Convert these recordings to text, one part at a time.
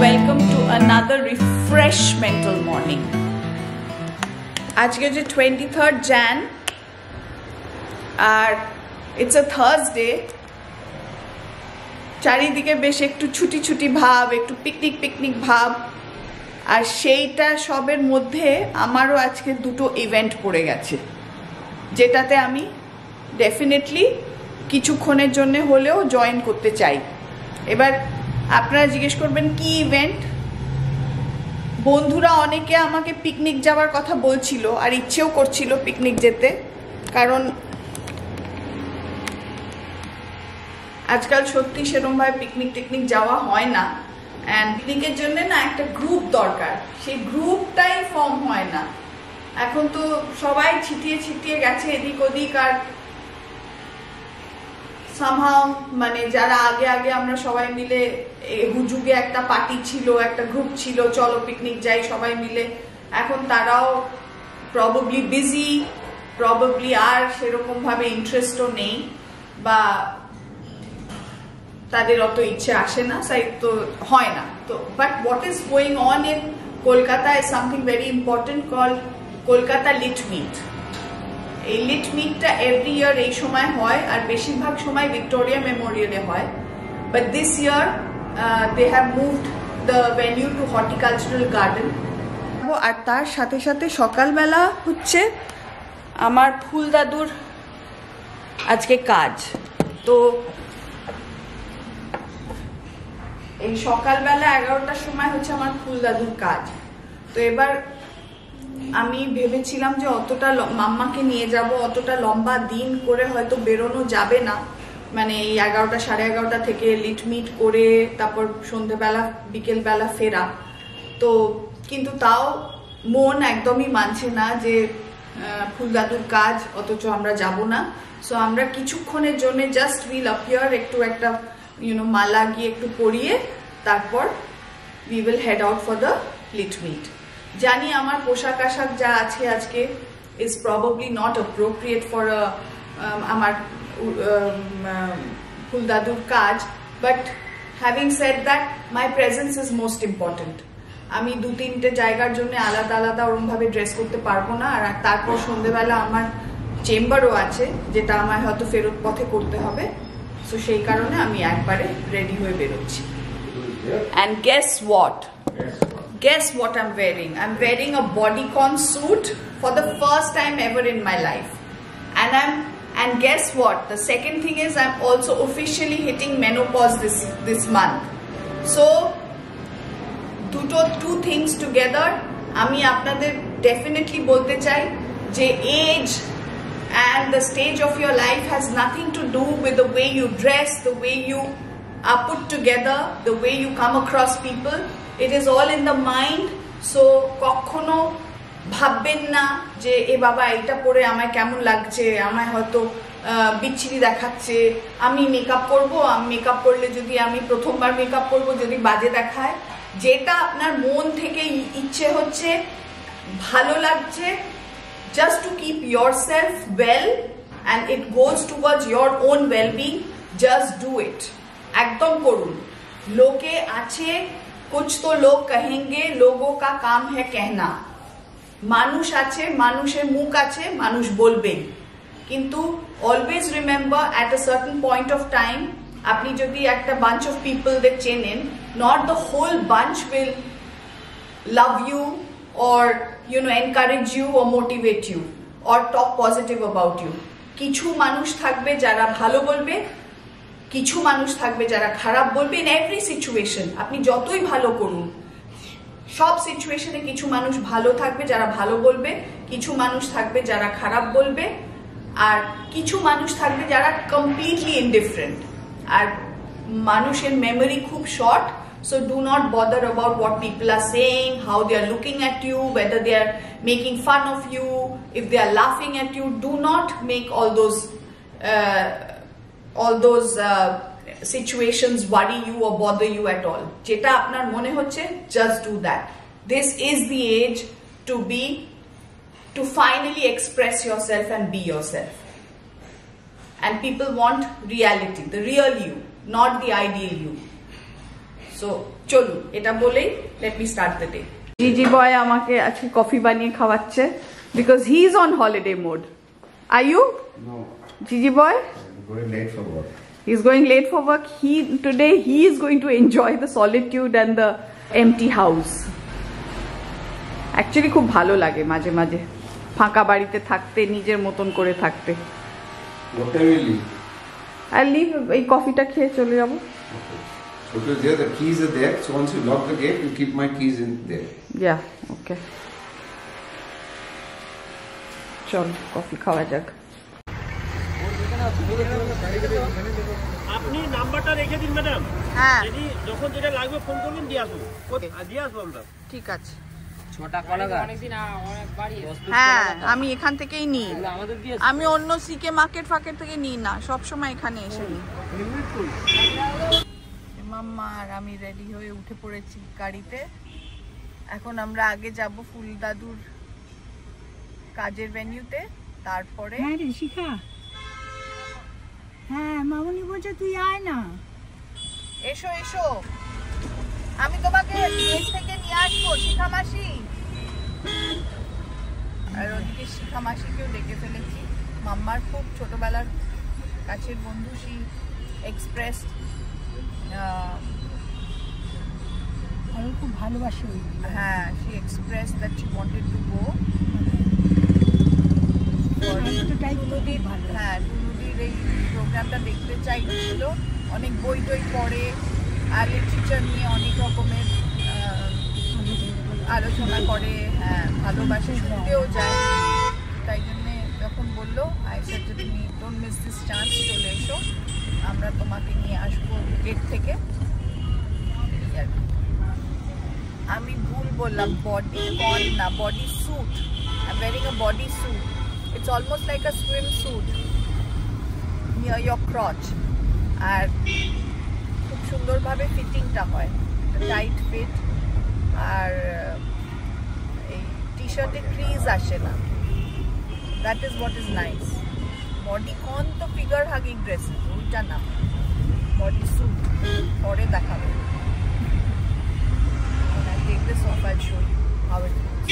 welcome to another refreshmental morning. আজকে যে 23rd Jan R it's a Thursday. চারিদিকে বেশ একটু ছুটি ছুটি ভাব, একটু পিকনিক ভাব, আর সেইটা সবের মধ্যে আমারও আজকে দুটো ইভেন্ট পড়ে গেছে, যেটাতে আমি ডেফিনেটলি কিছুক্ষণের জন্য হলেও জয়েন করতে চাই। এবার আপনারা জিজ্ঞেস করবেন কি ইভেন্ট। বন্ধুরা অনেকে আমাকে পিকনিক যাওয়ার কথা বলছিল আর ইচ্ছেও করছিল পিকনিক যেতে, কারণ আজকাল সত্যি সেরকমভাবে পিকনিক যাওয়া হয় না, অ্যান্ড পিকনিকের জন্য না একটা গ্রুপ দরকার, সেই গ্রুপটাই ফর্ম হয় না। এখন তো সবাই ছিটিয়ে গেছে এদিক ওদিক, আর সামহাও মানে যারা আগে আমরা সবাই মিলে হুজুগে একটা পার্টি ছিল, একটা গ্রুপ ছিল, চলো পিকনিক যাই সবাই মিলে, এখন তারাও প্রবাবলি বিজি, প্রবাবলি আর সেরকম ভাবে ইন্টারেস্টও নেই, বা তাদের অত ইচ্ছে আসে না, তাই তো হয় না। তো but what is going on in Kolkata is something very important called Kolkata lit meet. এই লিট মিটটা এভরি ইয়ার এই সময় হয়, আর বেশিরভাগ সময় ভিক্টোরিয়া মেমোরিয়ালে হয়, but this year they have moved the venue to horticultural garden. আর তার সাথে সাথে সকালবেলা হচ্ছে আমার ফুল দাদুর আজকে কাজ, তো এই সকালবেলা 11টার সময় হচ্ছে আমার ফুল দাদুর কাজ। তো এবার আমি ভেবেছিলাম যে অতটা মাম্মাকে নিয়ে যাব, অতটা লম্বা দিন করে হয়তো বেরোনো যাবে না, মানে এই 11টা সাড়ে 11টা থেকে লিট মিট করে তারপর সন্ধেবেলা বিকেলবেলা ফেরা। তো কিন্তু তাও মন একদমই মানছে না যে ফুল দাদুর কাজ অথচ আমরা যাব না। সো আমরা কিছুক্ষণের জন্য জাস্ট উইল অ্যাপিয়ার, একটু একটা মালা গিয়ে একটু পরিয়ে তারপর we will head out for the lit meet. জানি আমার পোশাক আশাক যা আছে আজকে is probably not appropriate for আমার ফুল দাদুর কাজ, but having said that my presence is most important. আমি 2-3টে জায়গার জন্য আলাদা ওরমভাবে ড্রেস করতে পারবো না, আর তারপর সন্ধ্যেবেলা আমার চেম্বারও আছে যেটা আমার হয়তো ফেরত পথে করতে হবে। সো সেই কারণে আমি একবারে রেডি হয়ে বেরোচ্ছি। And guess what I'm wearing? I'm wearing a bodycon suit for the first time ever in my life. And guess what? The second thing is I'm also officially hitting menopause this month. So two things together. আমি আপনাদের definitely বলতে চাই যে age and the stage of your life has nothing to do with the way you dress, the way you are put together, the way you come across people. It is all in the mind. So কখনো ভাববেন না যে এ বাবা এটা পরে আমায় কেমন লাগছে, আমায় হয়তো বিচ্ছিরি দেখাচ্ছে, আমি মেকআপ করবো, আমি মেকআপ করলে যদি আমি প্রথমবার মেকআপ করবো যদি বাজে দেখায়। যেটা আপনার মন থেকে ইচ্ছে হচ্ছে, ভালো লাগছে, just to keep yourself well and it goes towards your own well-being, just do it. একদম করুন। লোকে আছে, कुछ तो लोग कहेंगे, लोगों का काम है कहना। মানুষ আছে, মানুষের মুখ আছে, মানুষ বলবেন, কিন্তু always remember at a certain point of time আপনি যদি একটা bunch of people দের চেনেন, not the whole bunch will love you or encourage you or motivate you or talk positive about you. কিছু মানুষ থাকবে যারা ভালো বলবে, কিছু মানুষ থাকবে যারা খারাপ বলবে। ইন এভরি সিচুয়েশন আপনি যতই ভালো করুন, সব সিচুয়েশনে কিছু মানুষ ভালো থাকবে যারা ভালো বলবে, কিছু মানুষ থাকবে যারা খারাপ বলবে, আর কিছু মানুষ থাকবে যারা কমপ্লিটলি ইনডিফারেন্ট। আর মানুষের মেমোরি খুব short, so do not bother about what people are saying, how they are looking at you, whether they are making fun of you, if they are laughing at you. Do not make all those situations worry you or bother you at all. যেটা আপনার মনে হচ্ছে, just do that. This is the age to finally express yourself and be yourself. And people want reality, the real you, not the ideal you. So চলুন, এটা বলেই let me start the day. Gigi boy আমাকে আজকে coffee বানিয়ে খাওয়াচ্ছে because he is on holiday mode. Are you? No. Gigi boy? Going late for work. He's going late for work. Today he is going to enjoy the solitude and the empty house. Actually খুব ভালো লাগে মাঝে মাঝে ফাঁকা বাড়িতে থাকতে, নিজের মতন করে থাকতে। What time will you leave? I'll leave, এই কফিটা খেয়ে চলে যাব। Okay. Because there the keys are there, so once you lock the gate, you keep my keys in there. Yeah, okay. চল কফি খাওয়া যাক। আপনি নাম্বারটা রেখে দিন ম্যাডাম। হ্যাঁ, যদি যখন যেটা লাগবে ফোন করবেন দিয়ে আসুন। দিয়ে আসবো আমরা। ঠিক আছে। ছোটা কলা অনেকদিন অনেক বাড়ি। হ্যাঁ, আমি এখান থেকেই নিই। আমি অন্য সিকে মার্কেট ফাকেট থেকে নিই না, সব সময় এখানে এসে নিই। মাম্মা আর আমি রেডি হয়ে উঠে পড়েছি গাড়িতে। এখন আমরা আগে যাব ফুল দাদুর কাজের ভেন্যুতে, তারপরে হ্যাঁ রে শিখা, হ্যাঁ মামনি বলছে তুই আয় না। এসো এসো, আমি তোমাকে দেশ থেকে নিয়ে আসবো শিখা মাসি। আর ওদিকে শিখা মাসিকেও ডেকে ফেলেছি। মাম্মার খুব ছোটবেলার কাছের বন্ধু, সি এক্সপ্রেস আমি খুব ভালোবাসি। হ্যাঁ, she expressed that she wanted to go হ্যাঁ টুনুদির এই প্রোগ্রামটা দেখতে চাইছিল। অনেক বই টই পড়ে আর লিটারেচার নিয়ে অনেক রকমের আলোচনা করে। হ্যাঁ, ভালোবাসে, শুনতেও যায়। তাই জন্যে যখন বললো আয়েশা যে তুমি ডোন্ট মিস দিস চান্স, চলে এসো, আমরা তোমাকে নিয়ে আসবো গেট থেকে। আমি ভুল বললাম, বডি কন না, bodysuit. I am wearing a bodysuit. It's almost like a swimsuit near your crotch. আর খুব সুন্দরভাবে ফিটিংটা হয়, টাইট ফিট। আর এই টি শার্টে ক্রিজ আসে না। That is what is nice. Body কন তো ফিগার হাগিং ড্রেস, ওইটা না, বডি স্যুট। পরে দেখাবো। When I take this off, I'll show you how it looks.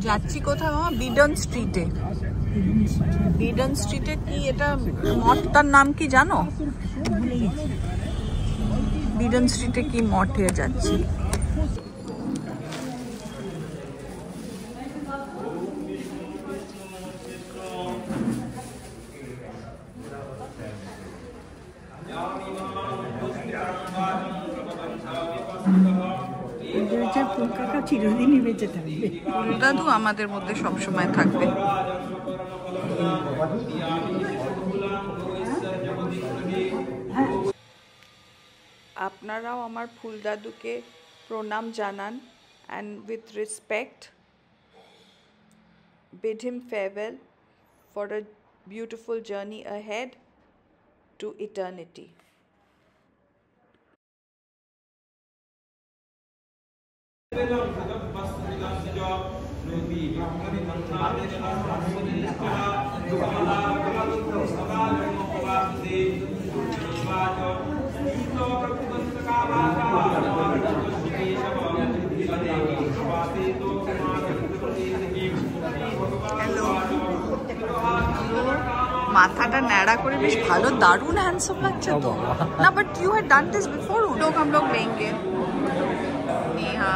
যাচ্ছি কোথাও? বিডন স্ট্রিটে। বিডন স্ট্রিটে কি এটা মঠটার নাম কি জানো? বিডন স্ট্রিটে কি মঠে যাচ্ছি। ফুলকাকা চিরদিনই বেঁচে থাকবে। দাদু আমাদের মধ্যে সবসময় থাকবে। আপনারাও আমার ফুল দাদুকে প্রণাম জানান and with respect bid him farewell for a beautiful journey ahead to eternity. মাথাটা ন্যাড়া করে বেশ ভালো, দারুণ হ্যান্ডসাম লাগছে তো না। But you had done this before. लोग हम लोग लेंगे Neha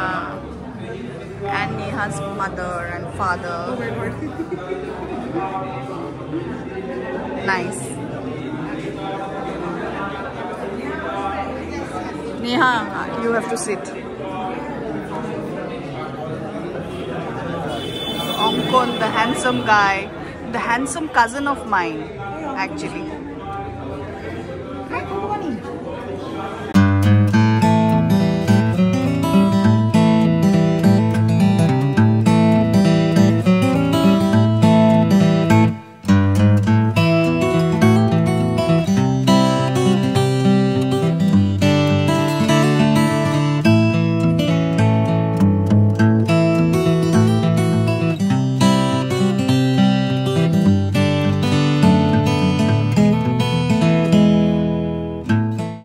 and Neha's mother and father. Nice. Neha, you have to sit. Ankon, the handsome guy, the handsome cousin of mine, actually.